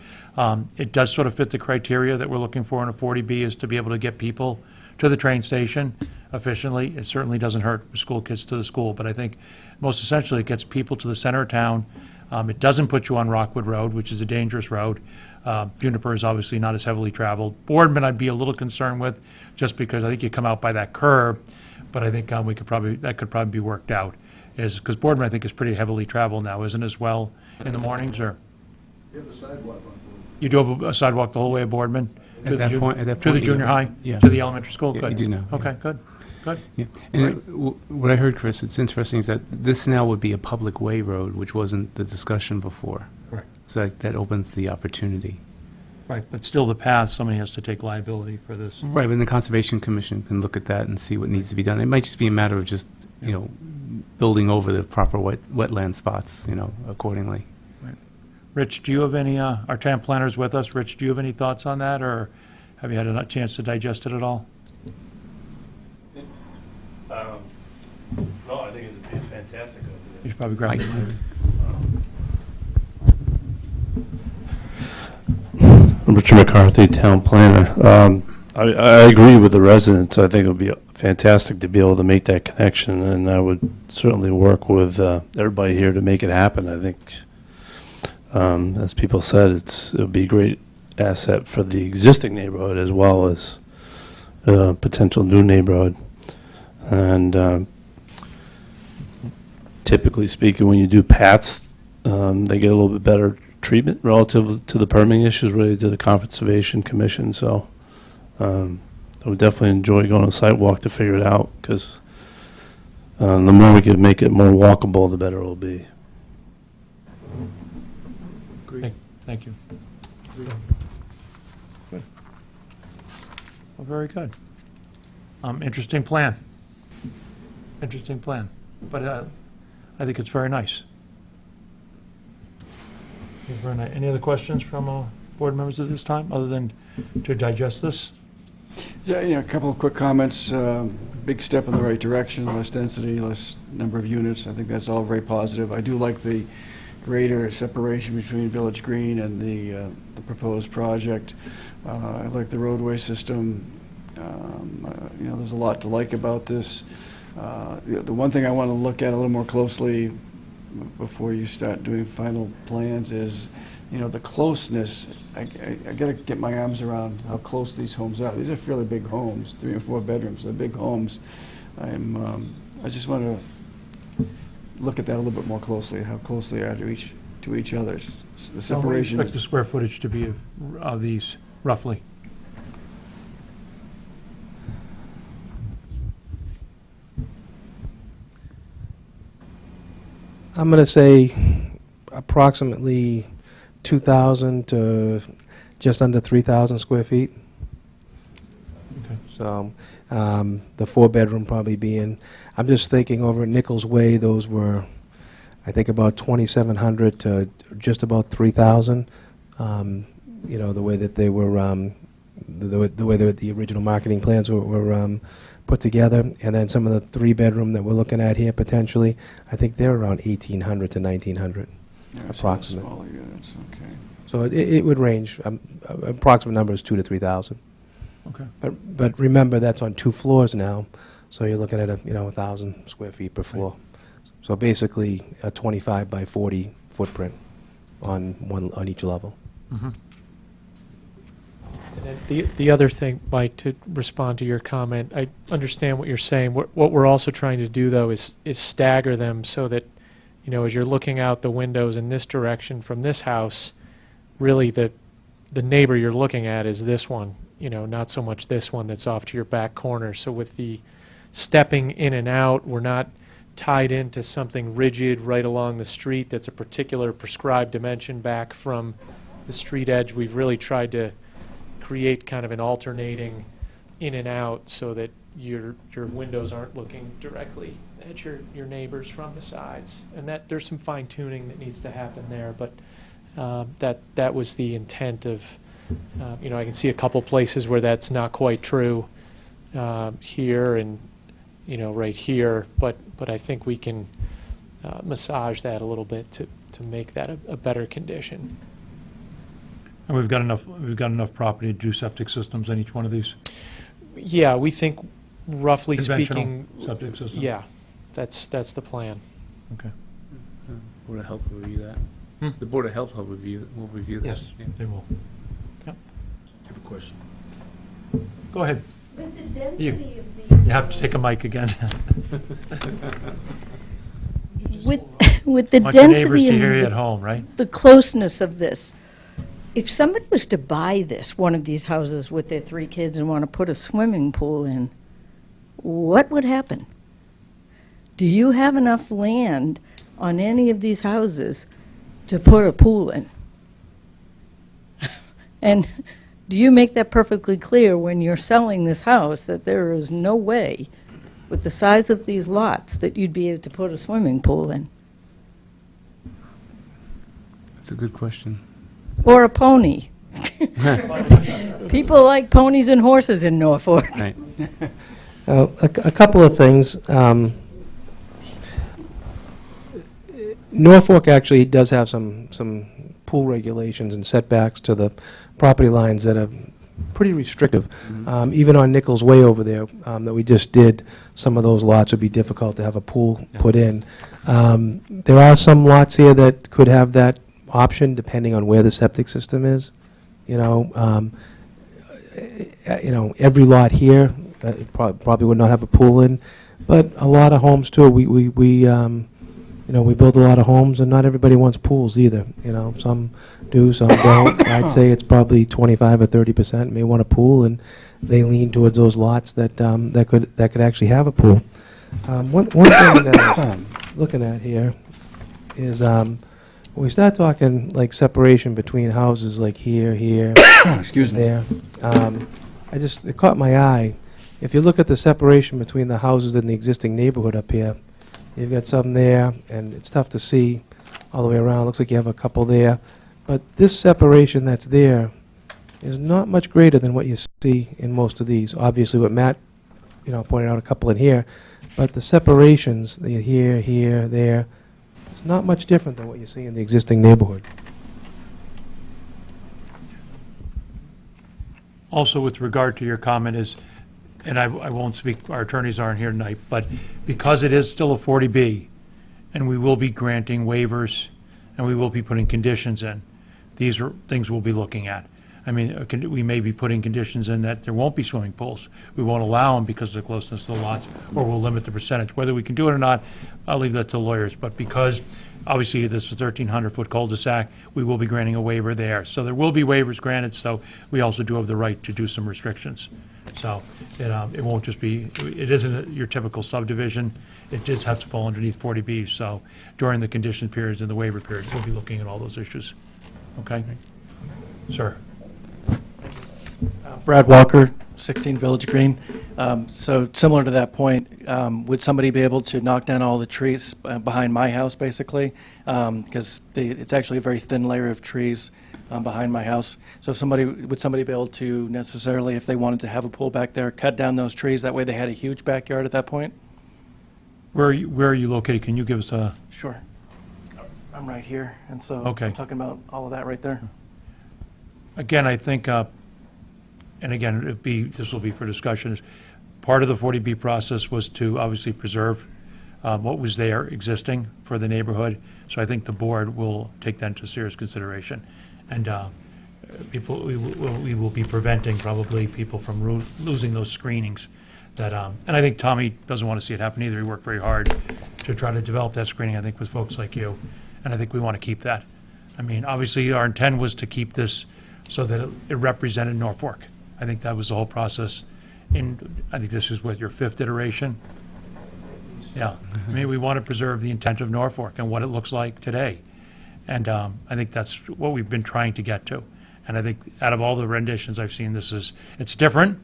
It does sort of fit the criteria that we're looking for in a 40B, is to be able to get people to the train station efficiently. It certainly doesn't hurt school kids to the school, but I think most essentially it gets people to the center of town. It doesn't put you on Rockwood Road, which is a dangerous road. Juniper is obviously not as heavily traveled. Boardman I'd be a little concerned with, just because I think you come out by that curve, but I think that could probably be worked out. Because Boardman I think is pretty heavily traveled now, isn't it, as well in the mornings, or? You have a sidewalk on Board. You do have a sidewalk the whole way of Boardman? At that point, To the you junior do. high? Yeah. To the elementary school? Yeah, Good. you do now, yeah. Okay, good. Yeah. And what I heard, Chris, it's interesting, is that this now would be a public way road, which wasn't the discussion before. Right. So that opens the opportunity. Right, but still the path, somebody has to take liability for this. Right, but the Conservation Commission can look at that and see what needs to be done. It might just be a matter of just, building over the proper wetland spots, accordingly. Rich, do you have any, our town planner's with us. Rich, do you have any thoughts on that, or have you had a chance to digest it at all? No, I think it's a fantastic idea. You should probably grab it. Richard McCarthy, town planner. I agree with the residents. I think it would be fantastic to be able to make that connection, and I would certainly work with everybody here to make it happen. I think, as people said, it'll be a great asset for the existing neighborhood as well as potential new neighborhood. And typically speaking, when you do paths, they get a little bit better treatment relative to the permitting issues related to the Conservation Commission. So I would definitely enjoy going on a site walk to figure it out, because the more we can make it more walkable, the better it will be. Thank you. Good. Well, very good. Interesting plan. Interesting plan. But I think it's very nice. Very nice. Any other questions from board members at this time, other than to digest this? Yeah, a couple of quick comments. Big step in the right direction, less density, less number of units. I think that's all very positive. I do like the greater separation between Village Green and the proposed project. I like the roadway system. There's a lot to like about this. The one thing I want to look at a little more closely before you start doing final plans is, the closeness. I got to get my arms around how close these homes are. These are fairly big homes, 3 and 4 bedrooms. They're big homes. I just want to look at that a little bit more closely, how close they are to each other. The So what do you separation. expect the square footage to be of these, roughly? I'm going to say approximately 2,000 to just under 3,000 square feet. Okay. So the 4-bedroom probably being, I'm just thinking over at Nichols Way, those were, I think, about 2,700 to just about 3,000. The way that they were, the way that the original marketing plans were put together. And then some of the 3-bedroom that we're looking at here potentially, I think they're around 1,800 to 1,900. Yeah, approximate. Smaller units, okay. So it would range, approximate number is 2,000 to 3,000. Okay. But remember, that's on 2 floors now, so you're looking at 1,000 square feet per floor. So basically, a 25 by 40 footprint on each level. Mhm. And then the other thing, Mike, to respond to your comment, I understand what you're saying. What we're also trying to do, though, is stagger them so that, as you're looking out the windows in this direction from this house, really the neighbor you're looking at is this one, not so much this one that's off to your back corner. So with the stepping in and out, we're not tied into something rigid right along the street that's a particular prescribed dimension back from the street edge. We've really tried to create kind of an alternating in and out so that your windows aren't looking directly at your neighbors from the sides. And that there's some fine tuning that needs to happen there, but that was the intent of, I can see a couple places where that's not quite true here and, right here, but I think we can massage that a little bit to make that a better condition. And we've got enough property to do septic systems on each one of these? Yeah, we think, roughly Conventional speaking, septic system? yeah, that's the plan. Okay. Board of Health will review that. The Board of Health will review that. Yes, Yeah. they will. Yep. I have a question. Go ahead. With the density You- of these... You have to take a mic again. With the Want your neighbors density to hear you at and home, right? the closeness of this, if somebody was to buy one of these houses with their 3 kids and want to put a swimming pool in, what would happen? Do you have enough land on any of these houses to put a pool in? And do you make that perfectly clear when you're selling this house, that there is no way, with the size of these lots, that you'd be able to put a swimming pool in? That's a good question. Or a pony? People like ponies and horses in Norfolk. Right. A couple of things. Norfolk actually does have some pool regulations and setbacks to the property lines that are pretty restrictive. Even on Nichols Way over there, that we just did, some of those lots would be difficult to have a pool put in. There are some lots here that could have that option, depending on where the septic system is. You know, every lot here probably would not have a pool in, but a lot of homes too. We build a lot of homes, and not everybody wants pools either. You know, some do, some don't. I'd say it's probably 25 or 30% may want a pool, and they lean towards those lots that that could actually have a pool. One thing that I'm looking at here is when we start talking like separation between houses, like here, Excuse me. there. It caught my eye. If you look at the separation between the houses in the existing neighborhood up here, you've got some there, and it's tough to see all the way around. Looks like you have a couple there. But this separation that's there is not much greater than what you see in most of these. Obviously, what Matt, pointed out a couple in here, but the separations, here, there, it's not much different than what you see in the existing neighborhood. Also, with regard to your comment is, and I won't speak, our attorneys aren't here tonight, but because it is still a 40B, and we will be granting waivers, and we will be putting conditions in, these are things we'll be looking at. I mean, we may be putting conditions in that there won't be swimming pools. We won't allow them because of the closeness of the lots, or we'll limit the percentage. Whether we can do it or not, I'll leave that to lawyers, but because obviously this is a 1,300-foot cul-de-sac, we will be granting a waiver there. So there will be waivers granted, so we also do have the right to do some restrictions. So it won't just be, it isn't your typical subdivision. It just has to fall underneath 40B. So during the condition periods and the waiver periods, we'll be looking at all those issues. Okay? Sir. Brad Walker, 16 Village Green. So similar to that point, would somebody be able to knock down all the trees behind my house, basically? Because it's actually a very thin layer of trees behind my house. So would somebody be able to necessarily, if they wanted to have a pool back there, cut down those trees? That way they had a huge backyard at that point? Where are you located? Can you give us a... Sure. I'm right here, and so Okay. I'm talking about all of that right there. Again, I think, and again, this will be for discussion, is part of the 40B process was to obviously preserve what was there existing for the neighborhood. So I think the board will take that into serious consideration. And we will be preventing probably people from losing those screenings. And I think Tommy doesn't want to see it happen either. He worked very hard to try to develop that screening, I think, with folks like you. And I think we want to keep that. I mean, obviously, our intent was to keep this so that it represented Norfolk. I think that was the whole process. And I think this is what, your 5th iteration? Yeah. I mean, we want to preserve the intent of Norfolk and what it looks like today. And I think that's what we've been trying to get to. And I think out of all the renditions I've seen, it's different.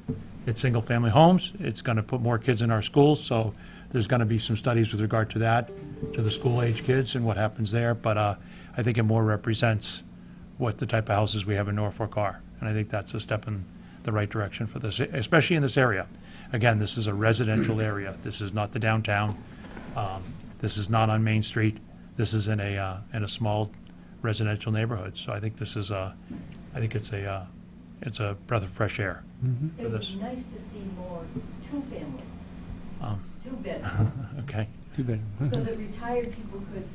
It's single-family homes. It's going to put more kids in our schools. So there's going to be some studies with regard to that, to the school-age kids and what happens there. But I think it more represents what the type of houses we have in Norfolk are. And I think that's a step in the right direction for this, especially in this area. Again, this is a residential area. This is not the downtown. This is not on Main Street. This is in a small residential neighborhood. So I think it's a breath of fresh air for It would this. be nice to see more two-family, Um, two-bedroom, Okay. Too bad. so that retired people could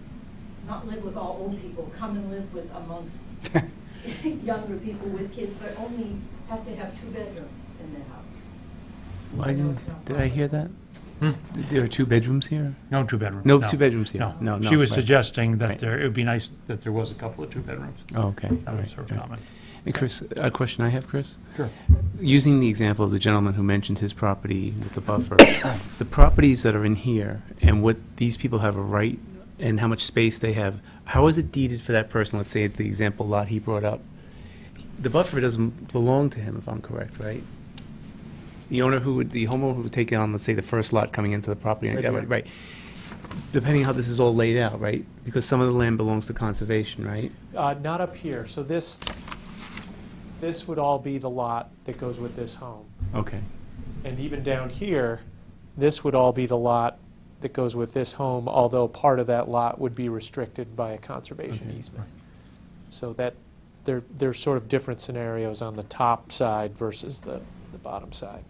not live with all old people, come and live with amongst younger people with kids, but only have to have 2 bedrooms in their house. Did I hear that? There are 2 bedrooms here? No 2-bedroom. No 2 bedrooms here? No. No, She was right. suggesting that Right. it would be nice that there was a couple of 2-bedrooms. Oh, okay. That was her Right, right. comment. And Chris, a question I have, Chris? Sure. Using the example of the gentleman who mentioned his property with the buffer, the properties that are in here and what these people have a right and how much space they have, how is it deeded for that person? Let's say the example lot he brought up. The buffer doesn't belong to him, if I'm correct, right? The homeowner who would take on, let's say, the first lot coming into the property. Right Yeah, here. right. Depending how this is all laid out, right? Because some of the land belongs to conservation, right? Not up here. So this would all be the lot that goes with this home. Okay. And even down here, this would all be the lot that goes with this home, although part of that lot would be restricted by a conservation Okay. easement. So that they're sort of different scenarios on the top side versus the bottom side.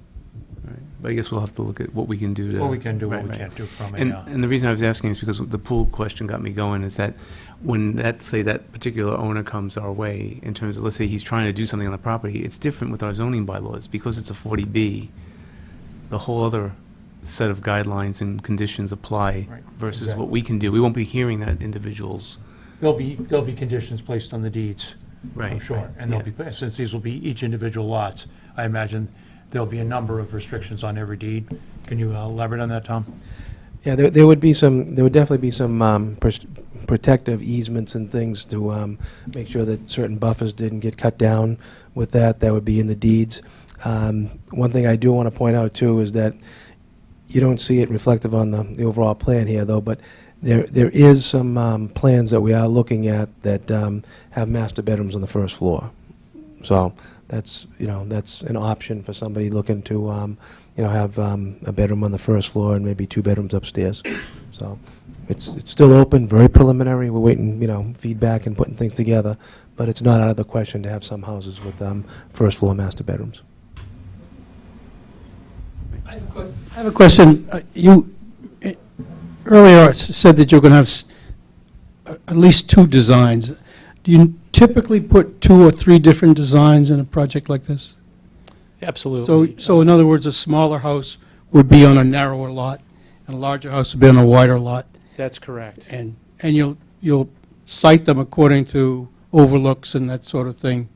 Right. But I guess we'll have to look at what we can do to... What we can do, what Right, we right. can't do from a, And the reason I was asking is because the pool question got me going, is that when say that particular owner comes our way, in terms of, let's say he's trying to do something on the property, it's different with our zoning bylaws. Because it's a 40B, the whole other set of guidelines and conditions apply Right, versus exactly. what we can do. We won't be hearing that individuals... there'll be conditions placed on the deeds, Right. I'm sure. right, And there'll be, since these will be each individual lots, I imagine there'll be a number of restrictions on every deed. Can you elaborate on that, Tom? Yeah, there would definitely be some protective easements and things to make sure that certain buffers didn't get cut down with that. That would be in the deeds. One thing I do want to point out, too, is that you don't see it reflective on the overall plan here, though, but there is some plans that we are looking at that have master bedrooms on the first floor. So that's an option for somebody looking to have a bedroom on the first floor and maybe 2 bedrooms upstairs. So it's still open, very preliminary. We're waiting, feedback and putting things together, but it's not out of the question to have some houses with first floor master bedrooms. I have a question. You earlier said that you're going to have at least 2 designs. Do you typically put 2 or 3 different designs in a project like this? Absolutely. So in other words, a smaller house would be on a narrower lot, and a larger house would be on a wider lot, That's correct. and you'll cite them according to overlooks and that sort of thing.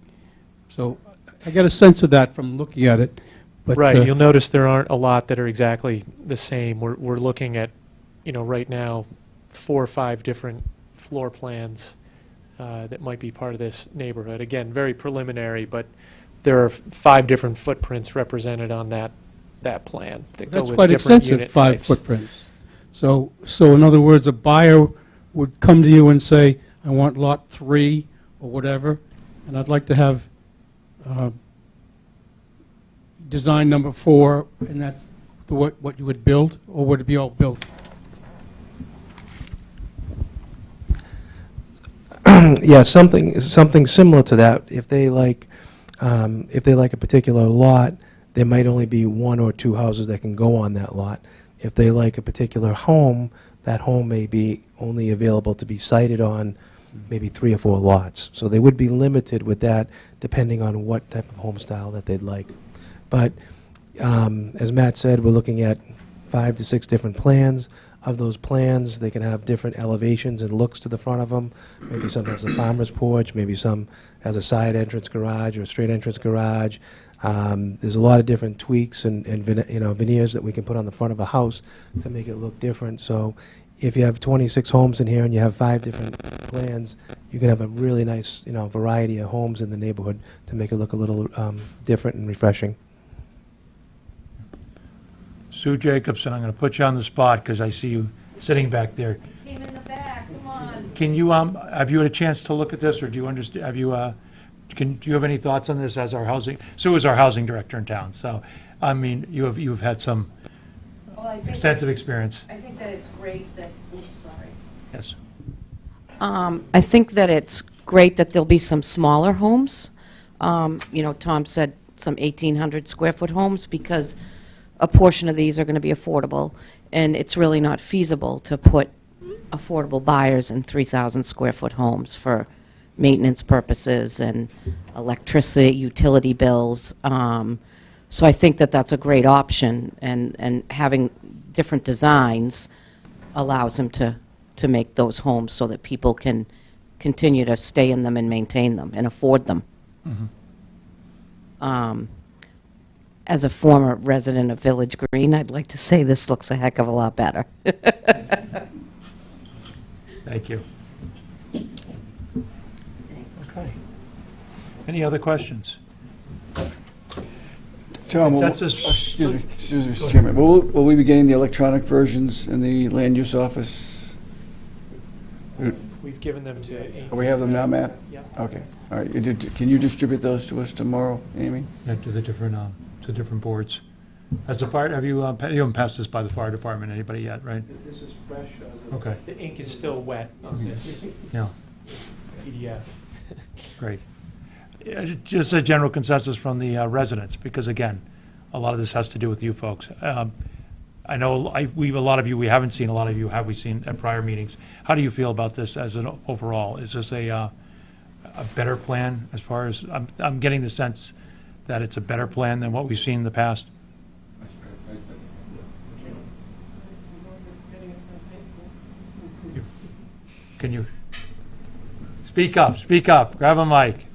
So I get a sense of that from looking at it. But, Right, you'll notice there aren't a lot that are exactly the same. We're looking at, right now, 4 or 5 different floor plans that might be part of this neighborhood. Again, very preliminary, but there are 5 different footprints represented on that plan that go That's with quite different extensive, unit 5 types. footprints. So in other words, a buyer would come to you and say, I want lot 3 or whatever, and I'd like to have design number 4, and that's what you would build, or would it be all built? Yeah, something similar to that. If they like a particular lot, there might only be 1 or 2 houses that can go on that lot. If they like a particular home, that home may be only available to be sited on maybe 3 or 4 lots. So they would be limited with that, depending on what type of home style that they'd like. But as Matt said, we're looking at 5 to 6 different plans. Of those plans, they can have different elevations and looks to the front of them. Maybe some has a farmer's porch, maybe some has a side entrance garage or a straight entrance garage. There's a lot of different tweaks and veneers that we can put on the front of a house to make it look different. So if you have 26 homes in here and you have 5 different plans, you can have a really nice variety of homes in the neighborhood to make it look a little different and refreshing. Sue Jacobson, I'm going to put you on the spot because I see you sitting back there. Came in the back, come on. Can you, have you had a chance to look at this, or do you understand, do you have any thoughts on this as our housing, Sue is our housing director in town, so, you've had some Well, I think extensive it's- experience. I think that it's great that, oops, sorry. Yes. I think that it's great that there'll be some smaller homes. Tom said some 1,800 square foot homes, because a portion of these are going to be affordable, and it's really not feasible to put affordable buyers in 3,000 square foot homes for maintenance purposes and electricity, utility bills. So I think that that's a great option, and having different designs allows them to make those homes so that people can continue to stay in them and maintain them and afford them. As a former resident of Village Green, I'd like to say this looks a heck of a lot better. Thank you. Okay. Any other questions? Tom, Consensus- excuse me, Mr. Chairman, will we be getting the electronic versions in the land use office? We've given them to Amy. We have them now, Matt? Yeah. Okay, all right. Can you distribute those to us tomorrow, Amy? Yeah, to the different boards. Has the fire, you haven't passed this by the fire department, anybody yet, right? This is fresh Okay, The ink is still wet on this yeah, PDF. great. just a general consensus from the residents, because again, a lot of this has to do with you folks. I know a lot of you, we haven't seen, a lot of you have we seen at prior meetings. How do you feel about this as an overall? Is this a better plan as far as, I'm getting the sense that it's a better plan than what we've seen in the past? Can you speak up, grab a mic.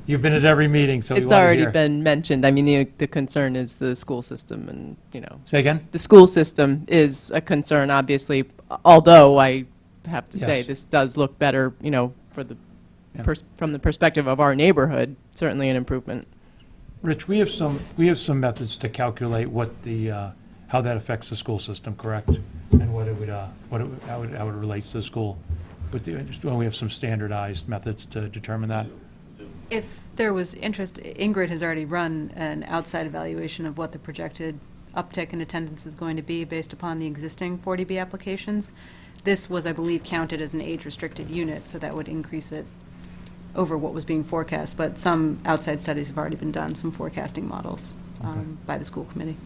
You've been at every meeting, so we It's want to already hear. been mentioned. I mean, the concern is the school system and, you know. Say again? The school system is a concern, obviously, although I have to say, Yes. this does look better, you know, for the, Yeah. from the perspective of our neighborhood, certainly an improvement. Rich, we have some methods to calculate what the, how that affects the school system, correct? And what it would, how it relates to the school. Well, we have some standardized methods to determine that. If there was interest, Ingrid has already run an outside evaluation of what the projected uptick in attendance is going to be based upon the existing 40B applications. This was, I believe, counted as an age-restricted unit, so that would increase it over what was being forecast. But some outside studies have already been done, some forecasting models by the school committee.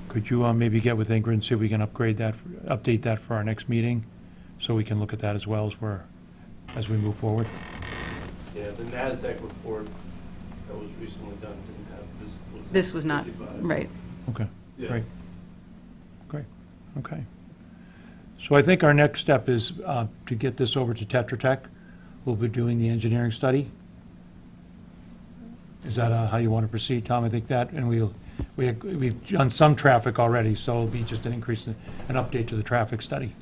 Could you maybe get with Ingrid and see if we can update that for our next meeting, so we can look at that as well as we move forward? Yeah, the NASDAQ report that was recently done didn't have this. This was not, 55. right. Okay, Yeah. great, okay. So I think our next step is to get this over to Tetra Tech. We'll be doing the engineering study. Is that how you want to proceed, Tom? I think that, and we've done some traffic already, so it'll be just an increase, an update to the traffic study.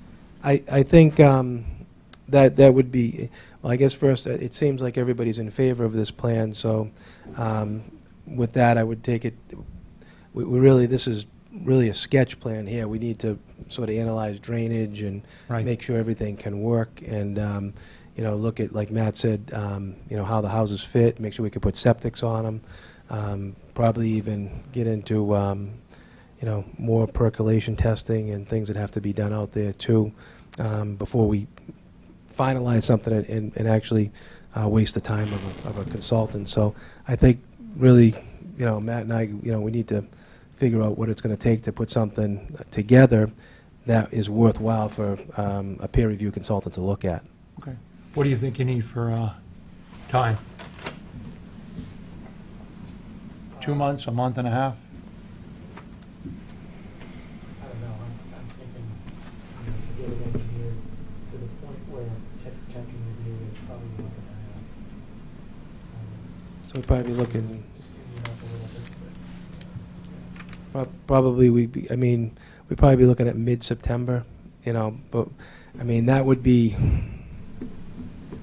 I think that would be, well, I guess first, it seems like everybody's in favor of this plan, so with that, I would take it, we really, this is really a sketch plan here. We need to sort of analyze drainage and Right. make sure everything can work, and, you know, look at, like Matt said, you know, how the houses fit, make sure we can put septics on them, probably even get into, you know, more percolation testing and things that have to be done out there, too, before we finalize something and actually waste the time of a consultant. So I think really, you know, Matt and I, you know, we need to figure out what it's going to take to put something together that is worthwhile for a peer review consultant to look at. Okay. What do you think you need for time? 2 months, a month and a half? I don't know, I'm thinking, you know, to get it engineered to the point where Tetra Tech can review it, it's probably not gonna have. So we'd probably be looking, Skinny it up a little bit, probably I mean, we'd probably be looking at mid-September, you know, but, I mean, that would be,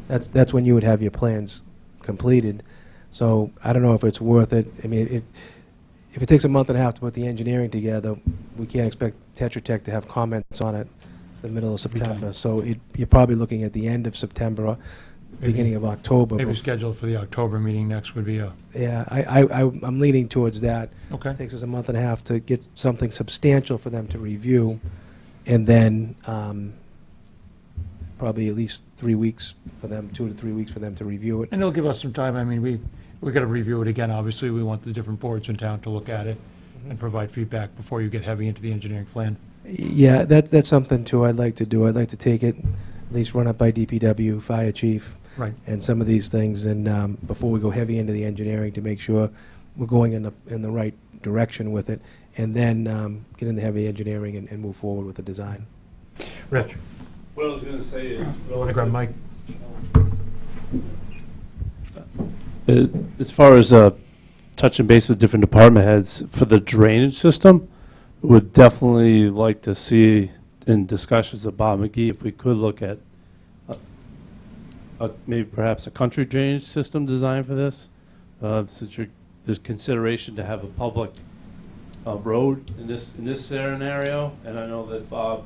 that's when you would have your plans completed. So I don't know if it's worth it. I mean, if it takes a month and a half to put the engineering together, we can't expect Tetra Tech to have comments on it in the middle of September. So you're probably looking at the end of September, or beginning of October. Maybe scheduled for the October meeting next would be a, Yeah, I'm leaning towards that. okay. It takes us a month and a half to get something substantial for them to review, and then probably at least 3 weeks for them, 2 to 3 weeks for them to review it. And it'll give us some time. I mean, we got to review it again. Obviously, we want the different boards in town to look at it and provide feedback before you get heavy into the engineering plan. Yeah, that's something too I'd like to do. I'd like to take it, at least run it by DPW, fire chief, Right. and some of these things, and before we go heavy into the engineering, to make sure we're going in the right direction with it, and then get in the heavy engineering and move forward with the design. Rich, What I was going to say is, you want to grab Mike? As far as touching base with different department heads for the drainage system, would definitely like to see in discussions with Bob McGee if we could look at maybe perhaps a country drainage system design for this, since there's consideration to have a public road in this scenario, and I know that Bob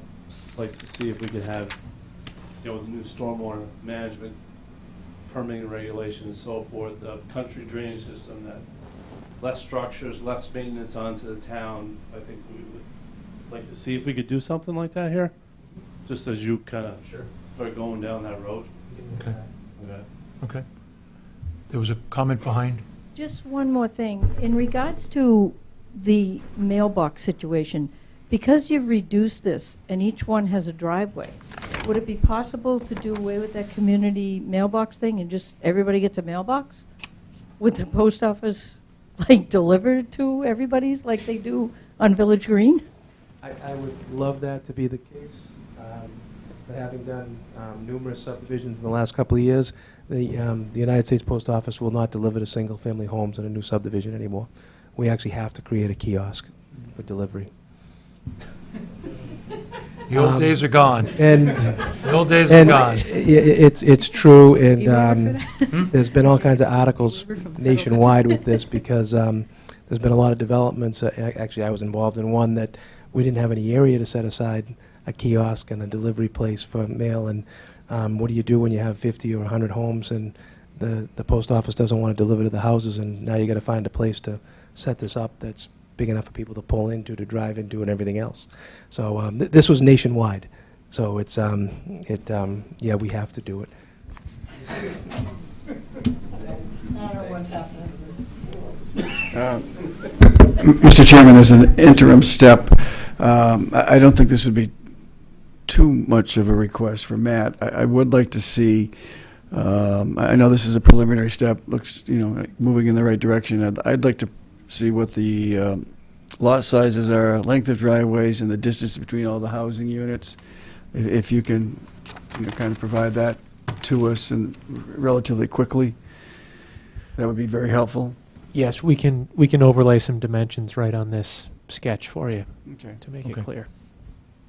likes to see if we could have, you know, the new stormwater management permitting regulations and so forth, the country drainage system, that less structures, less maintenance onto the town. I think we would like to see if we could do something like that here, just as you kind of start going down that road. Okay. Okay. Okay. there was a comment behind. Just one more thing. In regards to the mailbox situation, because you've reduced this and each one has a driveway, would it be possible to do away with that community mailbox thing and just everybody gets a mailbox? Would the post office, like, deliver it to everybody's like they do on Village Green? I would love that to be the case, but having done numerous subdivisions in the last couple of years, the United States Post Office will not deliver to single-family homes in a new subdivision anymore. We actually have to create a kiosk for delivery. The old days are gone. And The old days are gone. It's true, and You ready for that? there's been all kinds of articles Delivered from the nationwide with this because there's been a lot of developments. Actually, I was involved in one that we didn't have any area to set aside a kiosk and a delivery place for mail. And what do you do when you have 50 or 100 homes and the post office doesn't want to deliver to the houses, and now you got to find a place to set this up that's big enough for people to pull into, to drive into, and everything else. So this was nationwide. So it's yeah, we have to do it. Mr. Chairman, as an interim step, I don't think this would be too much of a request for Matt. I would like to see, I know this is a preliminary step, looks, moving in the right direction. I'd like to see what the lot sizes are, length of driveways, and the distance between all the housing units. If you can, kind of provide that to us and relatively quickly, that would be very helpful. Yes, we can overlay some dimensions right on this sketch for you Okay. to make Okay. it clear.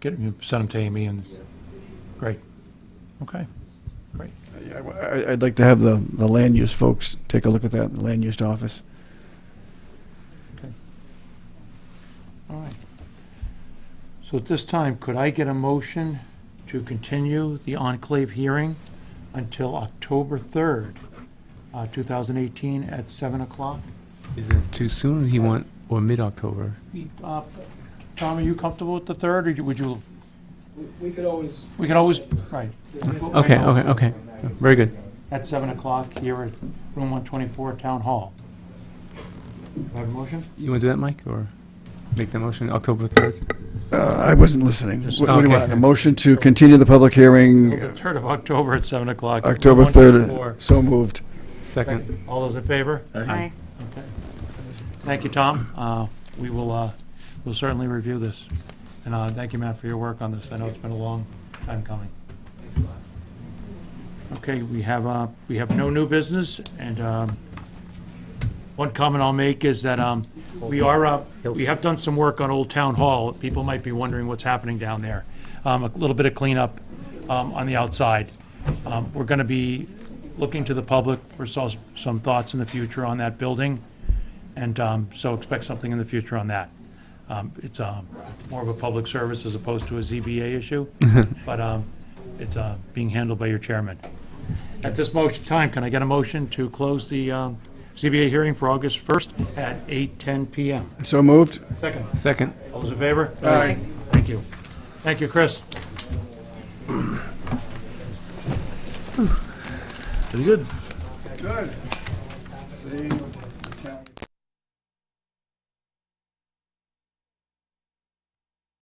Send them to Amy and, great. Okay, great. I'd like to have the land use folks take a look at that, the land use office. All right. So at this time, could I get a motion to continue the enclave hearing until October 3rd, 2018 at 7 o'clock? Is it too soon? Or mid-October? Tom, are you comfortable with the 3rd, or would you? We could always. We can always, right. Okay. Very good. At 7 o'clock here at room 124, Town Hall. Do I have a motion? You want to do that, Mike, or make the motion October 3rd? I wasn't listening. Just- What do you Okay. want? A motion to continue the public hearing, The 3rd of October at 7 o'clock. room October 124. 3rd. So moved. Second. All those in favor? Aye. Okay. Thank you, Tom. We will, we'll certainly review this. And thank you, Matt, for your work on this. I know it's been a long time coming. Okay, we have no new business, and one comment I'll make is that we have done some work on Old Town Hall. People might be wondering what's happening down there. A little bit of cleanup on the outside. We're going to be looking to the public for some thoughts in the future on that building, and so expect something in the future on that. It's more of a public service as opposed to a ZBA issue, but it's being handled by your chairman. At this time, can I get a motion to close the ZBA hearing for August 1st at 8:10 p.m.? So moved. Second. All those in favor? Aye. Thank you. Thank you, Chris. Pretty good. Good. See?